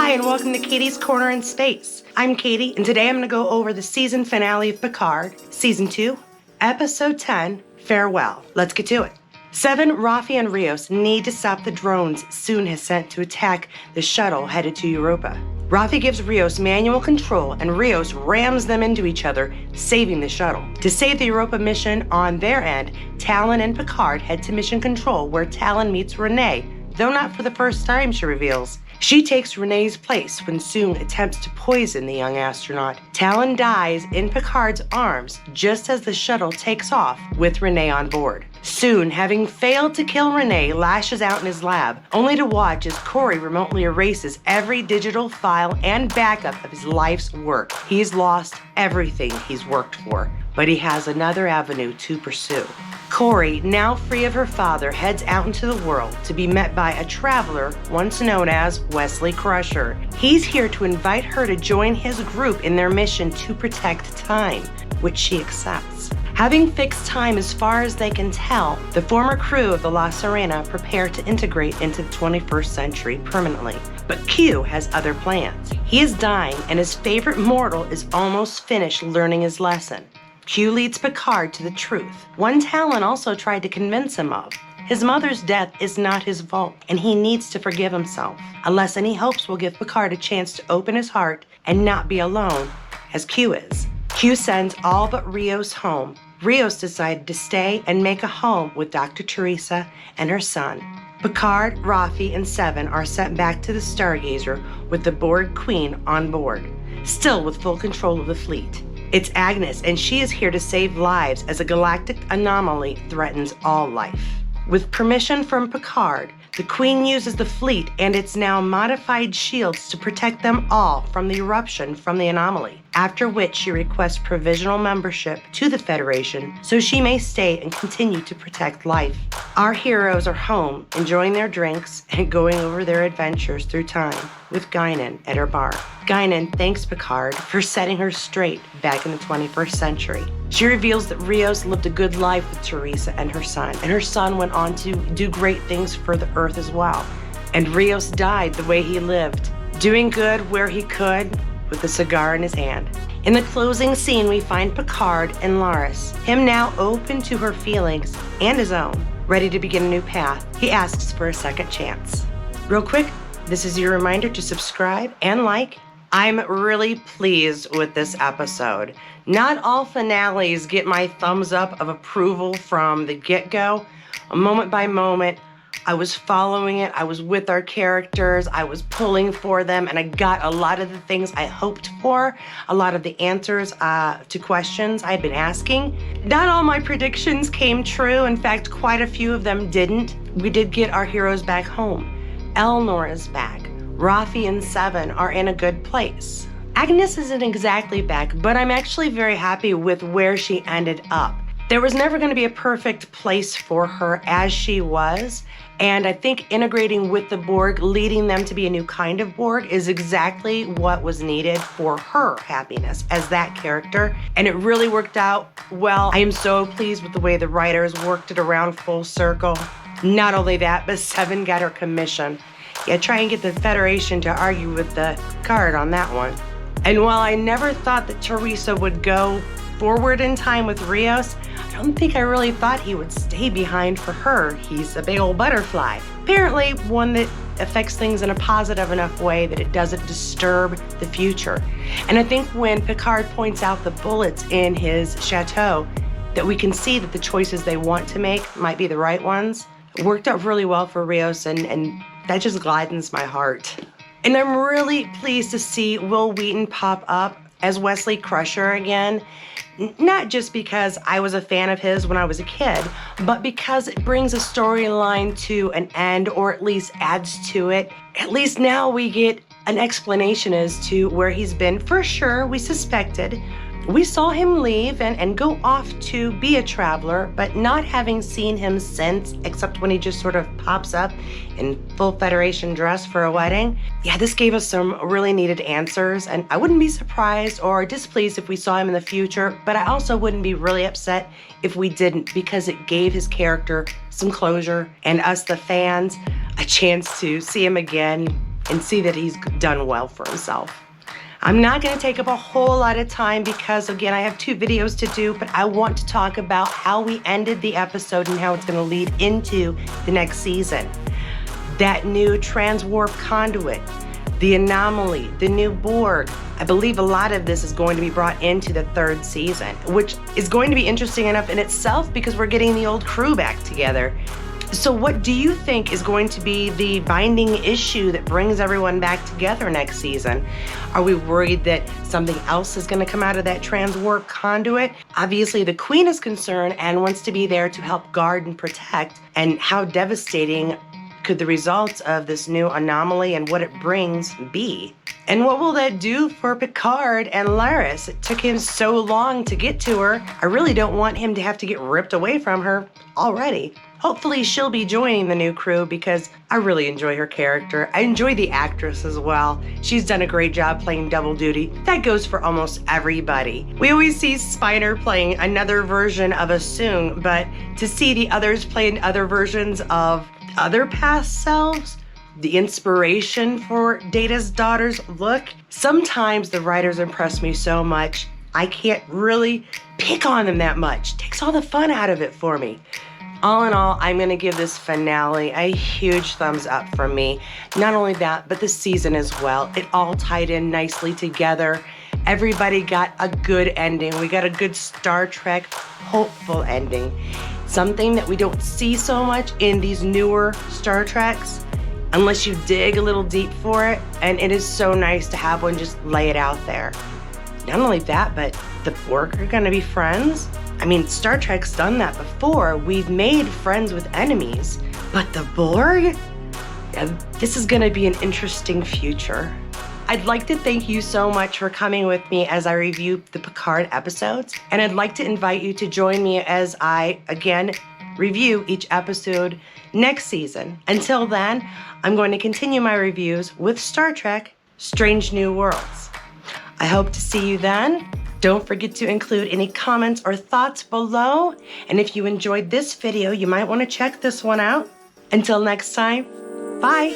Hi, and welcome to Katie's Corner in Space. I'm Katie, and today I'm going to go over the season finale of Picard, Season 2, Episode 10, Farewell. Let's get to it. Seven, Raffi, and Rios need to stop the drones Soong has sent to attack the shuttle headed to Europa. Raffi gives Rios manual control, and Rios rams them into each other, saving the shuttle. To save the Europa mission on their end, Talon and Picard head to Mission Control, where Talon meets Renee, though not for the first time, she reveals. She takes Renee's place when Soong attempts to poison the young astronaut. Talon dies in Picard's arms just as the shuttle takes off with Renee on board. Soong, having failed to kill Renee, lashes out in his lab, only to watch as Corey remotely erases every digital file and backup of his life's work. He's lost everything he's worked for, but he has another avenue to pursue. Corey, now free of her father, heads out into the world to be met by a traveler once known as Wesley Crusher. He's here to invite her to join his group in their mission to protect time, which she accepts. Having fixed time as far as they can tell, the former crew of the La Sirena prepare to integrate into the 21st century permanently. But Q has other plans. He is dying, and his favorite mortal is almost finished learning his lesson. Q leads Picard to the truth, one Talon also tried to convince him of. His mother's death is not his fault, and he needs to forgive himself. A lesson he hopes will give Picard a chance to open his heart and not be alone, as Q is. Q sends all but Rios home. Rios decided to stay and make a home with Dr. Teresa and her son. Picard, Raffi, and Seven are sent back to the Stargazer with the Borg Queen on board, still with full control of the fleet. It's Agnes, and she is here to save lives as a galactic anomaly threatens all life. With permission from Picard, the Queen uses the fleet and its now modified shields to protect them all from the eruption from the anomaly, after which she requests provisional membership to the Federation so she may stay and continue to protect life. Our heroes are home, enjoying their drinks and going over their adventures through time with Guinan at her bar. Guinan thanks Picard for setting her straight back in the 21st century. She reveals that Rios lived a good life with Teresa and her son went on to do great things for the Earth as well. And Rios died the way he lived, doing good where he could with a cigar in his hand. In the closing scene, we find Picard and Laris, him now open to her feelings and his own, ready to begin a new path. He asks for a second chance. Real quick, this is your reminder to subscribe and like. I'm really pleased with this episode. Not all finales get my thumbs up of approval from the get-go. Moment by moment, I was following it, I was with our characters, I was pulling for them, and I got a lot of the things I hoped for, a lot of the answers to questions I had been asking. Not all my predictions came true. In fact, quite a few of them didn't. We did get our heroes back home. Elnor is back. Raffi and Seven are in a good place. Agnes isn't exactly back, but I'm actually very happy with where she ended up. There was never going to be a perfect place for her as she was, and I think integrating with the Borg, leading them to be a new kind of Borg, is exactly what was needed for her happiness as that character, and it really worked out well. I am so pleased with the way the writers worked it around full circle. Not only that, but Seven got her commission. Yeah, try and get the Federation to argue with the card on that one. And while I never thought that Teresa would go forward in time with Rios, I don't think I really thought he would stay behind for her. He's a big old butterfly. Apparently one that affects things in a positive enough way that it doesn't disturb the future. And I think when Picard points out the bullets in his chateau, that we can see that the choices they want to make might be the right ones. It worked out really well for Rios, and that just gladdens my heart. And I'm really pleased to see Will Wheaton pop up as Wesley Crusher again. Not just because I was a fan of his when I was a kid, but because it brings a storyline to an end, or at least adds to it. At least now we get an explanation as to where he's been. For sure, we suspected. We saw him leave and go off to be a traveler, but not having seen him since, except when he just sort of pops up in full Federation dress for a wedding. Yeah, this gave us some really needed answers, and I wouldn't be surprised or displeased if we saw him in the future, but I also wouldn't be really upset if we didn't, because it gave his character some closure and us, the fans, a chance to see him again and see that he's done well for himself. I'm not going to take up a whole lot of time because, again, I have 2 videos to do, but I want to talk about how we ended the episode and how it's going to lead into the next season. That new transwarp conduit, the anomaly, the new Borg. I believe a lot of this is going to be brought into the 3rd season, which is going to be interesting enough in itself because we're getting the old crew back together. So what do you think is going to be the binding issue that brings everyone back together next season? Are we worried that something else is going to come out of that transwarp conduit? Obviously, the Queen is concerned and wants to be there to help guard and protect. And how devastating could the results of this new anomaly and what it brings be? And what will that do for Picard and Laris? It took him so long to get to her. I really don't want him to have to get ripped away from her already. Hopefully she'll be joining the new crew because I really enjoy her character. I enjoy the actress as well. She's done a great job playing double duty. That goes for almost everybody. We always see Spiner playing another version of a Soong, but to see the others playing other versions of other past selves, the inspiration for Data's daughter's look, sometimes the writers impress me so much, I can't really pick on them that much. It takes all the fun out of it for me. All in all, I'm gonna give this finale a huge thumbs up from me. Not only that, but the season as well. It all tied in nicely together. Everybody got a good ending. We got a good Star Trek hopeful ending. Something that we don't see so much in these newer Star Treks, unless you dig a little deep for it. And it is so nice to have one just lay it out there. Not only that, but the Borg are gonna be friends. I mean, Star Trek's done that before. We've made friends with enemies, but the Borg? Yeah, this is gonna be an interesting future. I'd like to thank you so much for coming with me as I review the Picard episodes, and I'd like to invite you to join me as I, again, review each episode next season. Until then, I'm going to continue my reviews with Star Trek: Strange New Worlds. I hope to see you then. Don't forget to include any comments or thoughts below. And if you enjoyed this video, you might want to check this one out. Until next time, bye.